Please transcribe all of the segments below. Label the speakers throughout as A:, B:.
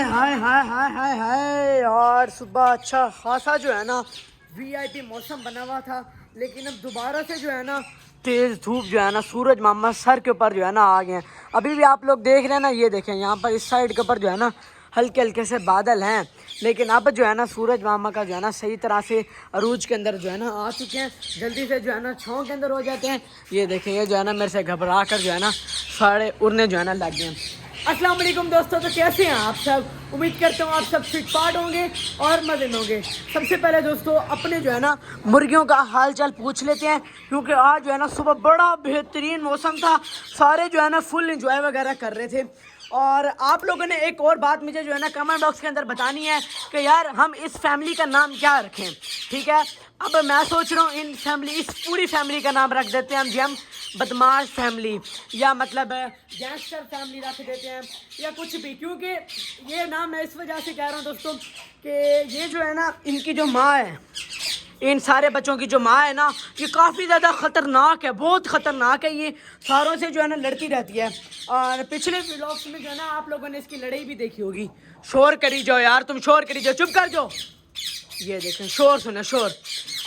A: हाय हाय हाय हाय हाय यार, सुबह अच्छा खासा जो है ना वीआईपी मौसम बना हुआ था, लेकिन अब दोबारा से जो है ना तेज धूप जो है ना सूरज मामा सर के ऊपर जो है ना आ गए हैं। अभी भी आप लोग देख रहे हैं ना, ये देखें यहाँ पर इस साइड के ऊपर जो है ना हल्के हल्के से बादल हैं, लेकिन अब जो है ना सूरज मामा का जो है ना सही तरह से अरूज के अंदर जो है ना आ चुके हैं। जल्दी से जो है ना छाँव के अंदर हो जाते हैं। ये देखें, ये जो है ना मेरे से घबरा कर जो है ना साढ़े उड़ने जो है ना लग गए हैं। अस्सलाम वालेकुम दोस्तों, तो कैसे हैं आप सब? उम्मीद करता हूँ आप सब फिट फाट होंगे और मजे में होंगे। सबसे पहले दोस्तों अपने जो है ना मुर्गियों का हाल चाल पूछ लेते हैं, क्योंकि आज जो है ना सुबह बड़ा बेहतरीन मौसम था, सारे जो है ना फुल इंजॉय वगैरह कर रहे थे। और आप लोगों ने एक और बात मुझे जो है ना कमेंट बॉक्स के अंदर बतानी है कि यार हम इस फैमिली का नाम क्या रखें। ठीक है, अब मैं सोच रहा हूँ इस पूरी फैमिली का नाम रख देते हैं हम बदमाश फैमिली, या मतलब गैंगस्टर फैमिली रख देते हैं, या कुछ भी। क्योंकि ये नाम मैं इस वजह से कह रहा हूँ दोस्तों कि ये जो है ना इनकी जो माँ है, इन सारे बच्चों की जो माँ है ना, ये काफ़ी ज़्यादा ख़तरनाक है, बहुत ख़तरनाक है। ये सारों से जो है ना लड़ती रहती है। और पिछले व्लॉग्स में जो है ना आप लोगों ने इसकी लड़ाई भी देखी होगी। शोर करी जाओ यार, तुम शोर करी जाओ, चुप कर जाओ। ये देखें शोर सुने शोर।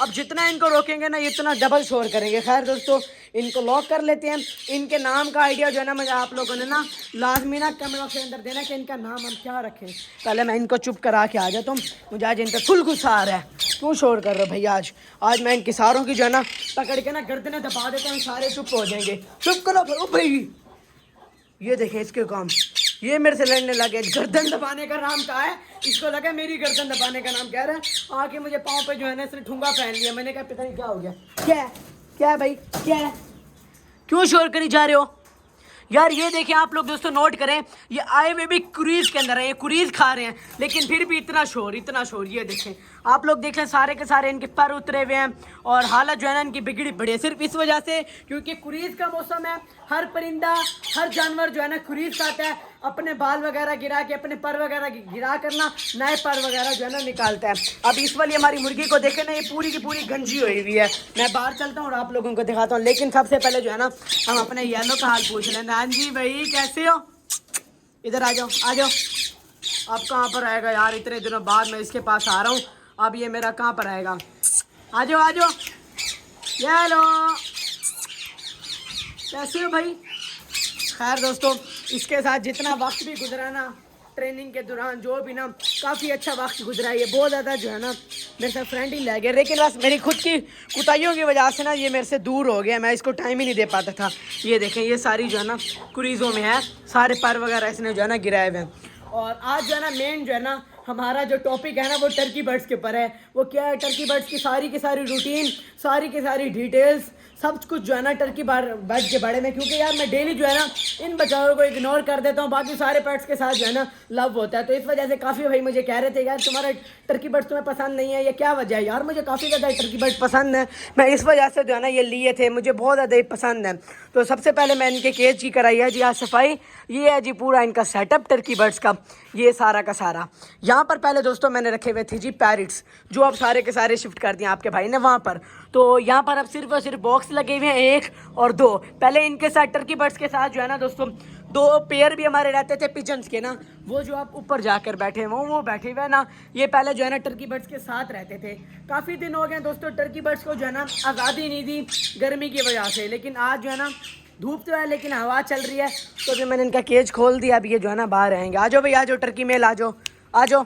A: अब जितना इनको रोकेंगे ना इतना डबल शोर करेंगे। खैर दोस्तों, इनको लॉक कर लेते हैं। इनके नाम का आइडिया जो है ना मुझे आप लोगों ने ना लाजमी ना कमेंट बॉक्स के अंदर देना कि इनका नाम हम क्या रखें। पहले मैं इनको चुप करा के आ जाता हूँ, मुझे आज इन पर फुल गुस्सा आ रहा है। क्यों शोर कर रहे हो भैया? आज मैं इनके सारों की जो है ना पकड़ के ना गर्दनें दबा देता हूँ, सारे चुप हो जाएंगे। चुप करो भाई। ये देखें इसके काम, ये मेरे से लड़ने लगे। गर्दन दबाने का नाम क्या है? इसको लगा मेरी गर्दन दबाने का नाम कह रहा है। आके मुझे पाँव पे जो है ना इसने ठुंगा पहन लिया। मैंने कहा पता नहीं क्या हो गया। क्या है भाई, क्या है? क्यों शोर करी जा रहे हो यार? ये देखें आप लोग दोस्तों, नोट करें, ये आए हुए भी कुरीज के अंदर है, ये कुरीज खा रहे हैं, लेकिन फिर भी इतना शोर। ये देखें आप लोग देखें, सारे के सारे इनके पर उतरे हुए हैं और हालत जो है ना इनकी बिगड़ी पड़ी है, सिर्फ इस वजह से क्योंकि कुरीज का मौसम है। हर परिंदा, हर जानवर जो है ना कुरीज खाता है, अपने बाल वगैरह गिरा के, अपने पर वगैरह गिरा करना नए पर वगैरह जो है ना निकालता है। अब इस वाली हमारी मुर्गी को देखे ना, ये पूरी की पूरी गंजी हुई है। मैं बाहर चलता हूँ और आप लोगों को दिखाता हूँ, लेकिन सबसे पहले जो है ना हम अपने येलो का हाल पूछ लें। नान जी भाई कैसे हो? इधर आ जाओ, आ जाओ। अब कहाँ पर आएगा यार, इतने दिनों बाद मैं इसके पास आ रहा हूँ, अब ये मेरा कहाँ पर आएगा? आ जाओ आ जाओ। येलो कैसे हो भाई? खैर दोस्तों, इसके साथ जितना वक्त भी गुजरा ना ट्रेनिंग के दौरान, जो भी ना काफ़ी अच्छा वक्त गुजरा है। ये बहुत ज़्यादा जो है ना मेरे साथ फ्रेंड ही लग गया, लेकिन बस मेरी खुद की कुताइयों की वजह से ना ये मेरे से दूर हो गया। मैं इसको टाइम ही नहीं दे पाता था। ये देखें, ये सारी जो है ना कुरीज़ों में है, सारे पर वगैरह इसने जो है ना गिराए हुए हैं। और आज जो है ना मेन जो है ना हमारा जो टॉपिक है ना वो टर्की बर्ड्स के ऊपर है। वो क्या है, टर्की बर्ड्स की सारी रूटीन, सारी की सारी डिटेल्स, सब कुछ जो है ना टर्की बर्ड के बारे में। क्योंकि यार मैं डेली जो है ना इन बच्चों को इग्नोर कर देता हूँ, बाकी सारे पेट्स के साथ जो है ना लव होता है। तो इस वजह से काफ़ी भाई मुझे कह रहे थे यार तुम्हारा टर्की बर्ड्स तुम्हें पसंद नहीं है, ये क्या वजह है? यार मुझे काफ़ी ज़्यादा टर्की बर्ड पसंद है, मैं इस वजह से जो है ना ये लिए थे, मुझे बहुत ज़्यादा ही पसंद है। तो सबसे पहले मैं इनके केज की कराई है जी आज सफाई। ये है जी पूरा इनका सेटअप टर्की बर्ड्स का, ये सारा का सारा। यहाँ पर पहले दोस्तों मैंने रखे हुए थे जी पैरट्स, जो अब सारे के सारे शिफ्ट कर दिए आपके भाई ने वहाँ पर। तो यहाँ पर अब सिर्फ और सिर्फ बॉक्स लगे हुए हैं, 1 और 2। पहले इनके साथ टर्की बर्ड्स के साथ जो है ना दोस्तों 2 पेयर भी हमारे रहते थे पिजन्स के ना, वो जो आप ऊपर जाकर बैठे हैं वो बैठे हुए ना, ये पहले जो है ना टर्की बर्ड्स के साथ रहते थे। काफ़ी दिन हो गए दोस्तों टर्की बर्ड्स को जो है ना आज़ादी नहीं दी गर्मी की वजह से, लेकिन आज जो है ना धूप तो है लेकिन हवा चल रही है, तो अभी मैंने इनका केज खोल दिया। अभी ये जो है ना बाहर रहेंगे। आ जाओ भाई, आ जाओ टर्की मेल, आ जाओ आ जाओ।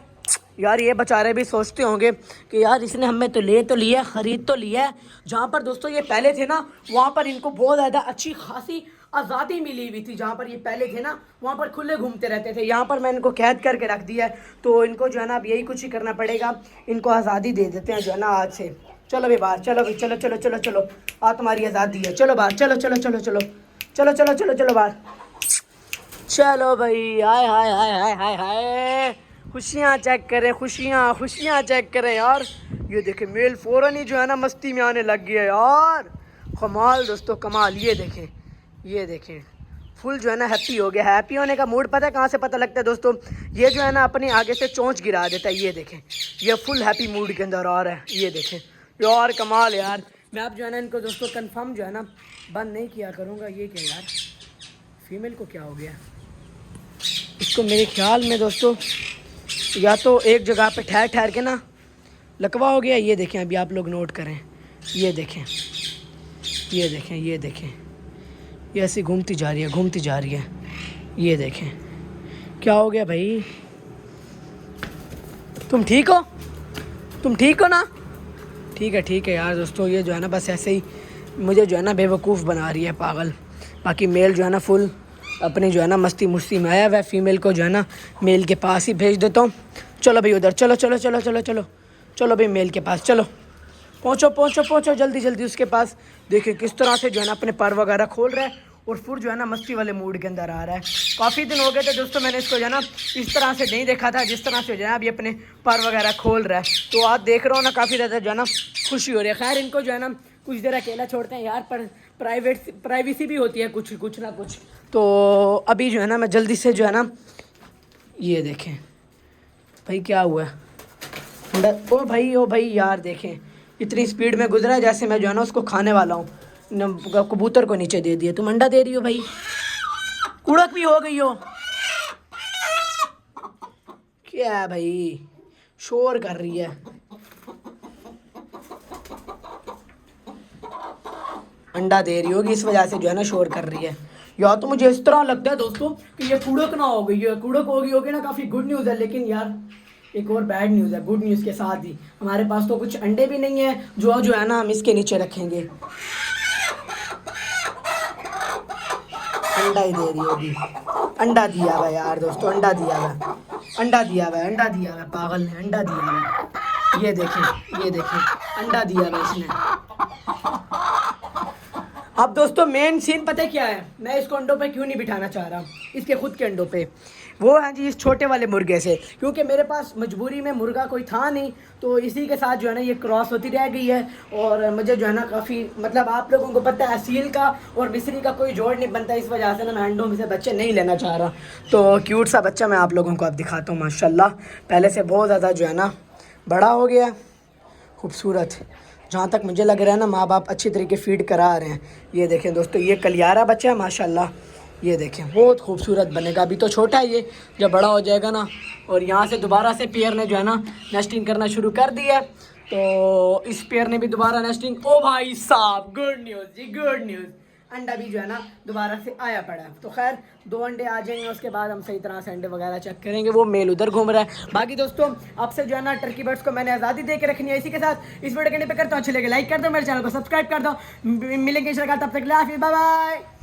A: यार ये बेचारे भी सोचते होंगे कि यार इसने हमें तो लिया, ख़रीद तो लिया है। जहाँ पर दोस्तों ये पहले थे ना वहाँ पर इनको बहुत ज़्यादा अच्छी खासी आज़ादी मिली हुई थी। जहाँ पर ये पहले थे ना वहाँ पर खुले घूमते रहते थे। यहाँ पर मैं इनको कैद करके रख दिया है, तो इनको जो है ना अब यही कुछ ही करना पड़ेगा, इनको आज़ादी दे देते हैं जो है ना आज से। चलो भाई बाहर, चलो भाई, चलो चलो चलो चलो, आज तुम्हारी आज़ादी है, चलो बाहर, चलो चलो चलो चलो चलो चलो चलो चलो बाहर, चलो भाई। हाय हाय हाय हाय हाय हाय, खुशियाँ चेक करें, खुशियाँ चेक करें यार। ये देखें मेल फ़ौरन ही जो है ना मस्ती में आने लग गया यार, कमाल दोस्तों कमाल। ये देखें फुल जो है ना हैप्पी हो गया। हैप्पी होने का मूड पता है कहाँ से पता लगता है दोस्तों? ये जो है ना अपने आगे से चोंच गिरा देता है। ये देखें, ये फुल हैप्पी मूड के अंदर आ रहा है। ये देखें यार कमाल यार। मैं अब जो है ना इनको दोस्तों कंफर्म जो है ना बंद नहीं किया करूँगा। ये क्या यार, फीमेल को क्या हो गया? इसको मेरे ख्याल में दोस्तों या तो एक जगह पे ठहर ठहर के ना लकवा हो गया। ये देखें, अभी आप लोग नोट करें, ये देखें, ये देखें, ये देखें, ये ऐसी घूमती जा रही है, घूमती जा रही है। ये देखें क्या हो गया भाई। तुम ठीक हो? तुम ठीक हो ना? ठीक है यार दोस्तों, ये जो है ना बस ऐसे ही मुझे जो है ना बेवकूफ़ बना रही है, पागल। बाकी मेल जो है ना फुल अपने जो है ना मस्ती मुस्ती में आया हुआ है। फीमेल को जो है ना मेल के पास ही भेज देता हूँ। चलो भाई उधर, चलो चलो चलो चलो चलो चलो भाई मेल के पास चलो, पहुँचो पहुँचो पहुँचो जल्दी जल्दी उसके पास। देखिए किस तरह से जो है ना अपने पर वगैरह खोल रहा है और फिर जो है ना मस्ती वाले मूड के अंदर आ रहा है। काफ़ी दिन हो गए थे दोस्तों मैंने इसको जो है ना इस तरह से नहीं देखा था, जिस तरह से जो है अभी अपने पर वगैरह खोल रहा है। तो आज देख रहा हूँ ना काफ़ी ज़्यादा जो है ना खुशी हो रही है। खैर इनको जो है ना कुछ देर अकेला छोड़ते हैं यार, पर प्राइवेसी भी होती है कुछ ना कुछ। तो अभी जो है ना मैं जल्दी से जो है ना, ये देखें भाई क्या हुआ है। ओ भाई यार देखें इतनी स्पीड में गुजरा है जैसे मैं जो है ना उसको खाने वाला हूँ। कबूतर को नीचे दे दिया। तुम अंडा दे रही हो भाई, कुड़क भी हो गई हो। क्या है भाई, शोर कर रही है। अंडा दे रही होगी इस वजह से जो है ना शोर कर रही है। या तो मुझे इस तरह लगता है दोस्तों कि ये कुड़क ना हो गई है। कुड़क होगी ना काफ़ी गुड न्यूज़ है, लेकिन यार एक और बैड न्यूज़ है। गुड न्यूज़ के साथ ही हमारे पास तो कुछ अंडे भी नहीं है जो है ना हम इसके नीचे रखेंगे। अंडा ही दे रही होगी। अंडा दिया हुआ यार दोस्तों, अंडा दिया हुआ, अंडा दिया हुआ, अंडा दिया हुआ, पागल ने अंडा दिया हुआ। ये देखें अंडा दिया हुआ इसने। अब दोस्तों मेन सीन पता है क्या है, मैं इसको अंडों पे क्यों नहीं बिठाना चाह रहा, इसके खुद के अंडों पे। वो है जी इस छोटे वाले मुर्गे से, क्योंकि मेरे पास मजबूरी में मुर्गा कोई था नहीं, तो इसी के साथ जो है ना ये क्रॉस होती रह गई है। और मुझे जो है ना काफ़ी मतलब आप लोगों को पता है असील का और मिस्री का कोई जोड़ नहीं बनता, इस वजह से ना मैं अंडों में से बच्चे नहीं लेना चाह रहा। तो क्यूट सा बच्चा मैं आप लोगों को अब दिखाता हूँ। माशाल्लाह पहले से बहुत ज़्यादा जो है ना बड़ा हो गया, खूबसूरत। जहाँ तक मुझे लग रहा है ना माँ बाप अच्छी तरीके फीड करा रहे हैं। ये देखें दोस्तों ये कलियारा बच्चा है माशाल्लाह। ये देखें बहुत खूबसूरत बनेगा। अभी तो छोटा है ये, जब बड़ा हो जाएगा ना और यहाँ से दोबारा से पेयर ने जो है ना नेस्टिंग करना शुरू कर दिया है, तो इस पेयर ने भी दोबारा नेस्टिंग। ओ भाई साहब गुड न्यूज़ जी, गुड न्यूज़। अंडा भी जो है ना दोबारा से आया पड़ा है। तो खैर 2 अंडे आ जाएंगे, उसके बाद हम सही तरह से अंडे वगैरह चेक करेंगे। वो मेल उधर घूम रहा है। बाकी दोस्तों आपसे जो है ना टर्की बर्ड्स को मैंने आज़ादी दे के रखनी है। इसी के साथ इस वीडियो के पे करता हूँ, अच्छे लगे लाइक कर दो, मेरे चैनल को सब्सक्राइब कर दो। मिलेंगे इंशाल्लाह, तब तक बाय बाय।